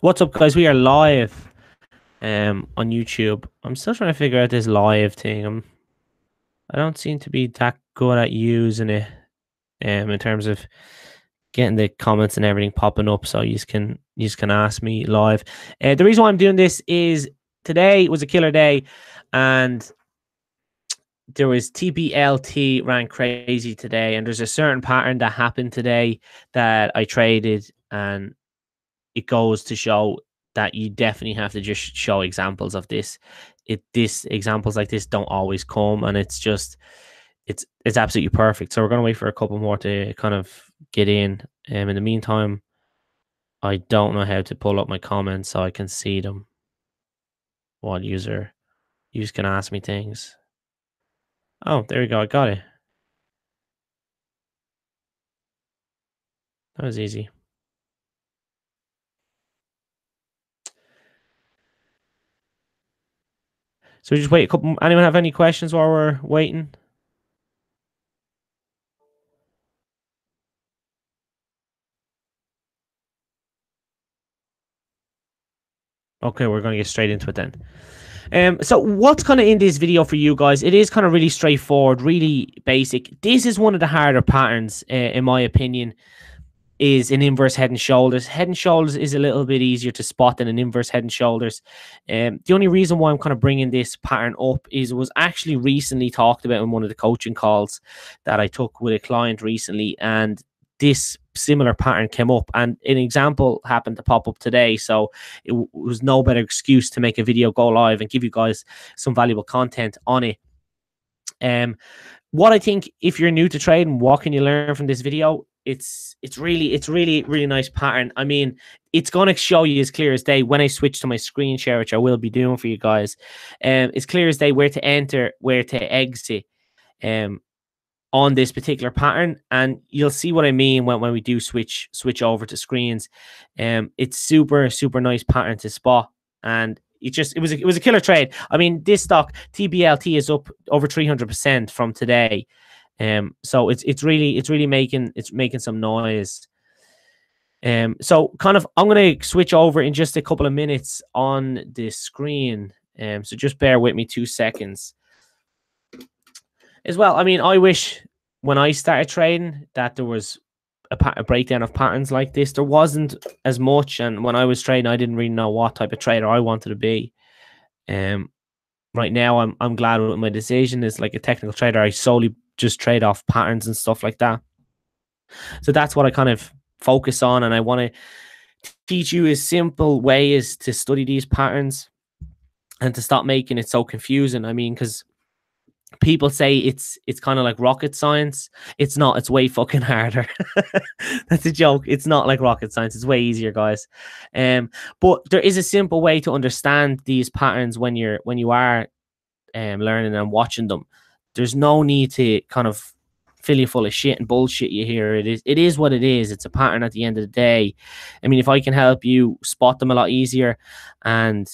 What's up, guys? We are live on YouTube. I'm still trying to figure out this live thing. I don't seem to be that good at using it in terms of getting the comments and everything popping up, so you can ask me live. The reason why I'm doing this is today was a killer day, and there was TBLT ran crazy today, and there's a certain pattern that happened today that I traded, and it goes to show that you definitely have to just show examples of this. This examples like this don't always come, and it's absolutely perfect. So we're gonna wait for a couple more to kind of get in. In the meantime, I don't know how to pull up my comments so I can see them while you can ask me things. Oh, there we go. I got it. That was easy. So we just wait a couple. Anyone have any questions while we're waiting? Okay, we're gonna get straight into it then. So what's kind of in this video for you guys? It is kind of really straightforward, really basic. This is one of the harder patterns, in my opinion, is an inverse head and shoulders. Head and shoulders is a little bit easier to spot than an inverse head and shoulders. The only reason why I'm kind of bringing this pattern up is it was actually recently talked about in one of the coaching calls that I took with a client recently, and this similar pattern came up, and an example happened to pop up today. So it was no better excuse to make a video, go live, and give you guys some valuable content on it. What I think, if you're new to trading, what can you learn from this video? It's really nice pattern. I mean, it's going to show you as clear as day when I switch to my screen share, which I will be doing for you guys. It's clear as day where to enter, where to exit. On this particular pattern, and you'll see what I mean when we do switch over to screens. It's super nice pattern to spot, and it was a killer trade. I mean, this stock TBLT is up over 300% from today. So it's really making some noise. So kind of I'm going to switch over in just a couple of minutes on the screen. So just bear with me 2 seconds. As well, I mean, I wish when I started trading that there was a breakdown of patterns like this. There wasn't as much, and when I was trading, I didn't really know what type of trader I wanted to be. Right now, I'm glad with my decision. As like a technical trader, I solely just trade off patterns and stuff like that. So that's what I kind of focus on, and I want to teach you a simple way is to study these patterns and to stop making it so confusing. I mean, because people say it's kind of like rocket science. It's not. It's way fucking harder. That's a joke. It's not like rocket science. It's way easier, guys. But there is a simple way to understand these patterns when you are learning and watching them. There's no need to kind of fill you full of shit and bullshit you hear. It is what it is. It's a pattern at the end of the day. I mean, if I can help you spot them a lot easier and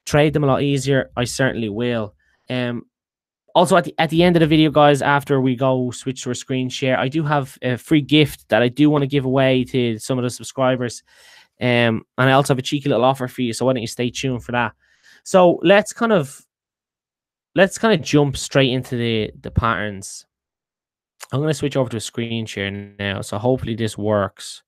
trade them a lot easier, I certainly will. Also, at the end of the video, guys, after we go switch to a screen share, I do have a free gift that I do want to give away to some of the subscribers. And I also have a cheeky little offer for you, so why don't you stay tuned for that? So let's kind of jump straight into the patterns. I'm going to switch over to a screen share now, so hopefully this works.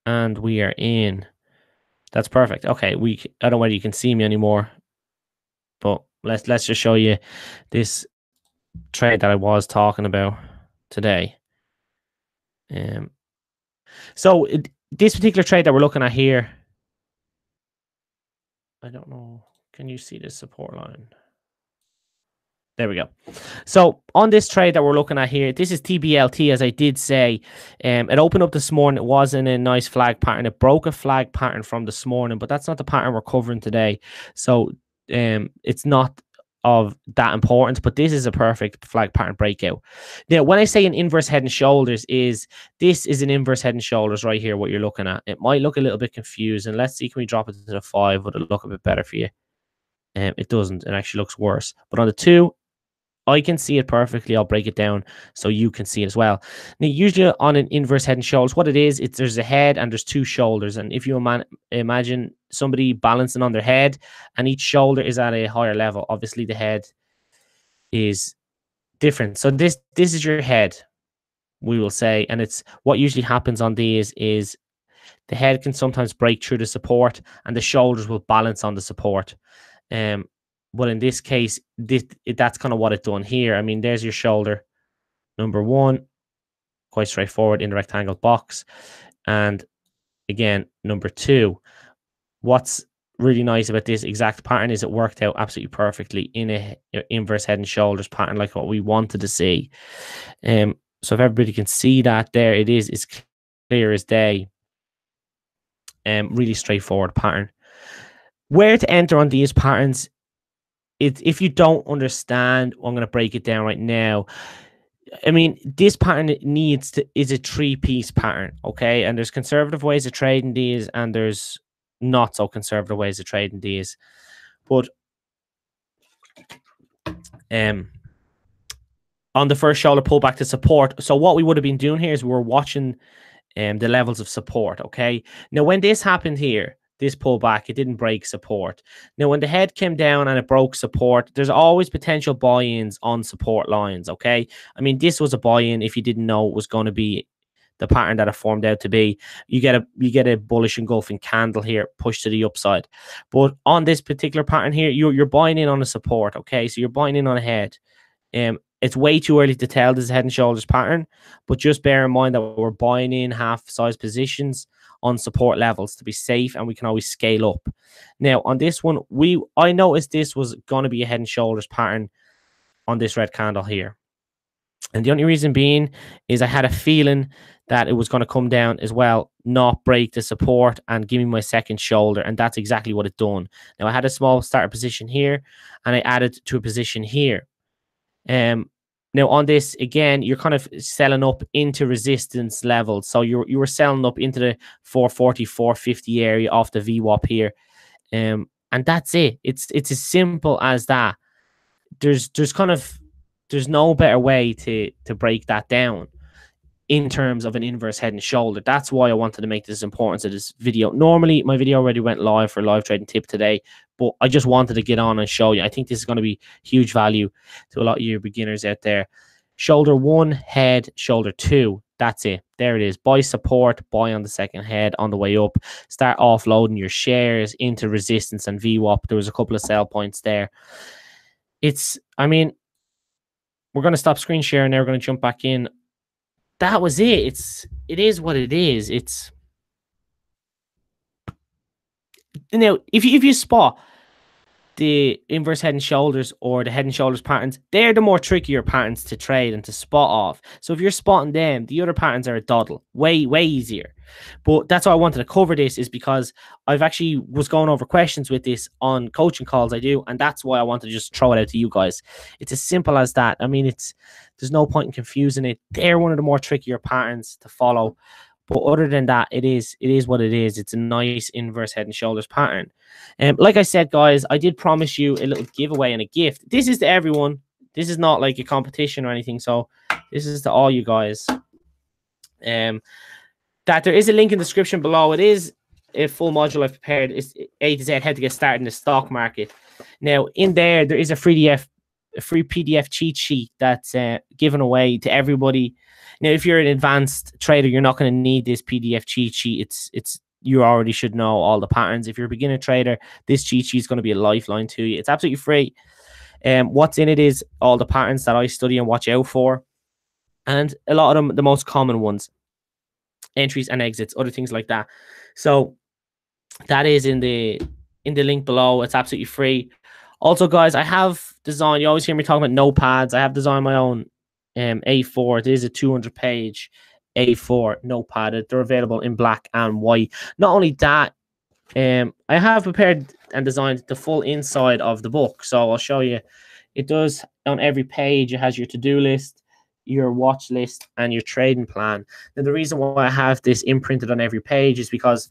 And we are in. That's perfect. Okay, I don't know whether you can see me anymore, but let's just show you this trade that I was talking about today. So this particular trade that we're looking at here, I don't know. Can you see this support line? There we go. So on this trade that we're looking at here, this is TBLT, as I did say. It opened up this morning. It was in a nice flag pattern. It broke a flag pattern from this morning, but that's not the pattern we're covering today. So it's not of that importance, but this is a perfect flag pattern breakout. Now, when I say an inverse head and shoulders, this is an inverse head and shoulders right here, what you're looking at. It might look a little bit confusing. Let's see, can we drop it to the 5? Would it look a bit better for you? It doesn't. It actually looks worse. But on the 2, I can see it perfectly. I'll break it down so you can see it as well. Now, usually on an inverse head and shoulders, what it is, it's there's a head and there's two shoulders. And if you imagine somebody balancing on their head and each shoulder is at a higher level, obviously the head is different. So this is your head, we will say, and it's what usually happens on these is the head can sometimes break through the support and the shoulders will balance on the support. But in this case, that's kind of what it's done here. I mean, there's your shoulder number one, quite straightforward in the rectangle box. And again, number two. What's really nice about this exact pattern is it worked out absolutely perfectly in a inverse head and shoulders pattern, like what we wanted to see. So if everybody can see that there, it is, it's clear as day. Really straightforward pattern. Where to enter on these patterns, if you don't understand, I'm going to break it down right now. I mean, this pattern is a 3-piece pattern, okay? And there's conservative ways of trading these, and there's not so conservative ways of trading these. But on the first shoulder pull back to support, so what we would have been doing here is we're watching the levels of support, okay? Now, when this happened here, this pullback, it didn't break support. Now, when the head came down and it broke support, there's always potential buy-ins on support lines, okay? I mean, this was a buy-in if you didn't know it was going to be the pattern that it formed out to be. You get a bullish engulfing candle here, pushed to the upside. But on this particular pattern here, you're buying in on a support, okay? So you're buying in on a head. It's way too early to tell this head and shoulders pattern, but just bear in mind that we're buying in half size positions on support levels to be safe, and we can always scale up. Now, on this one, I noticed this was going to be a head and shoulders pattern on this red candle here. And the only reason being is I had a feeling that it was going to come down as well, not break the support and give me my second shoulder. And that's exactly what it done. Now, I had a small starter position here and I added to a position here. Now on this, again, you're kind of selling up into resistance levels. So you were selling up into the 440, 450 area off the VWAP here. And that's it. It's as simple as that. There's no better way to break that down in terms of an inverse head and shoulder. That's why I wanted to make this importance of this video. Normally, my video already went live for live trading tip today, but I just wanted to get on and show you. I think this is going to be huge value to a lot of you beginners out there. Shoulder one, head, shoulder two. That's it. There it is. Buy support, buy on the second head on the way up. Start offloading your shares into resistance and VWAP. There was a couple of sell points there. I mean, we're going to stop screen sharing now. We're going to jump back in. That was it. It is what it is. It's now if you spot the inverse head and shoulders or the head and shoulders patterns, they're the more trickier patterns to trade and to spot off. So if you're spotting them, the other patterns are a doddle, way easier. But that's why I wanted to cover this, is because I've actually was going over questions with this on coaching calls I do, and that's why I wanted to just throw it out to you guys. It's as simple as that. I mean, there's no point in confusing it. They're one of the more trickier patterns to follow. But other than that, it is what it is. It's a nice inverse head and shoulders pattern. Like I said, guys, I did promise you a little giveaway and a gift. This is to everyone. This is not like a competition or anything. So this is to all you guys. That there is a link in the description below. It is a full module I've prepared. It's A to Z, how to get started in the stock market. Now, in there is a free PDF cheat sheet that's given away to everybody. Now, if you're an advanced trader, you're not going to need this PDF cheat sheet. You already should know all the patterns. If you're a beginner trader, this cheat sheet is going to be a lifeline to you. It's absolutely free. What's in it is all the patterns that I study and watch out for, and a lot of them, the most common ones, entries and exits, other things like that. So that is in the link below. It's absolutely free. Also, guys, I have designed, you always hear me talking about notepads. I have designed my own A4. It is a 200-page A4 notepad. They're available in black and white. Not only that, I have prepared and designed the full inside of the book. So I'll show you. It does, on every page, it has your to-do list, your watch list, and your trading plan. Now, the reason why I have this imprinted on every page is because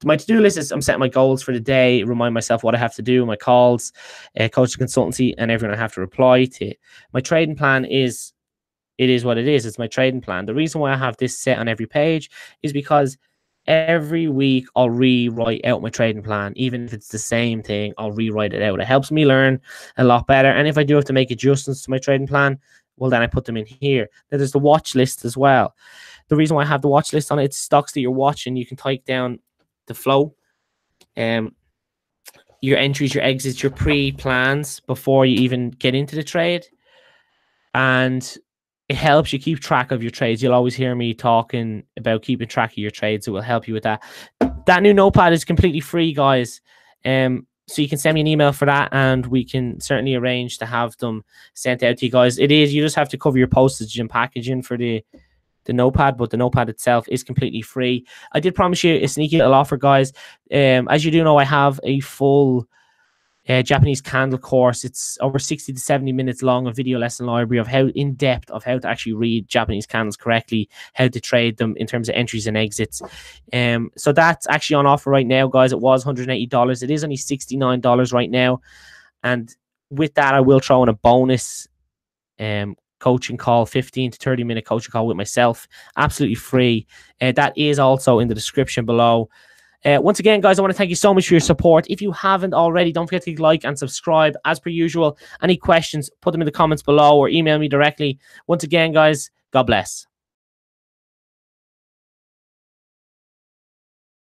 my to-do list is I'm setting my goals for the day, remind myself what I have to do, my calls, coaching consultancy, and everyone I have to reply to. My trading plan is, it is what it is. It's my trading plan. The reason why I have this set on every page is because every week I'll rewrite out my trading plan. Even if it's the same thing, I'll rewrite it out. It helps me learn a lot better. And if I do have to make adjustments to my trading plan, well, then I put them in here. Then there's the watch list as well. The reason why I have the watch list on it, it's stocks that you're watching. You can type down the flow, your entries, your exits, your pre-plans before you even get into the trade. And it helps you keep track of your trades. You'll always hear me talking about keeping track of your trades. It will help you with that. That new notepad is completely free, guys. So you can send me an email for that, and we can certainly arrange to have them sent out to you guys. It is, you just have to cover your postage and packaging for the notepad, but the notepad itself is completely free. I did promise you a sneaky little offer, guys. As you do know, I have a full Japanese candle course. It's over 60 to 70 minutes long, a video lesson library of how in depth of how to actually read Japanese candles correctly, how to trade them in terms of entries and exits. So that's actually on offer right now, guys. It was $180. It is only $69 right now. And with that, I will throw in a bonus coaching call, 15 to 30 minute coaching call with myself, absolutely free. That is also in the description below. Once again, guys, I want to thank you so much for your support. If you haven't already, don't forget to like and subscribe. As per usual, any questions, put them in the comments below or email me directly. Once again, guys, God bless.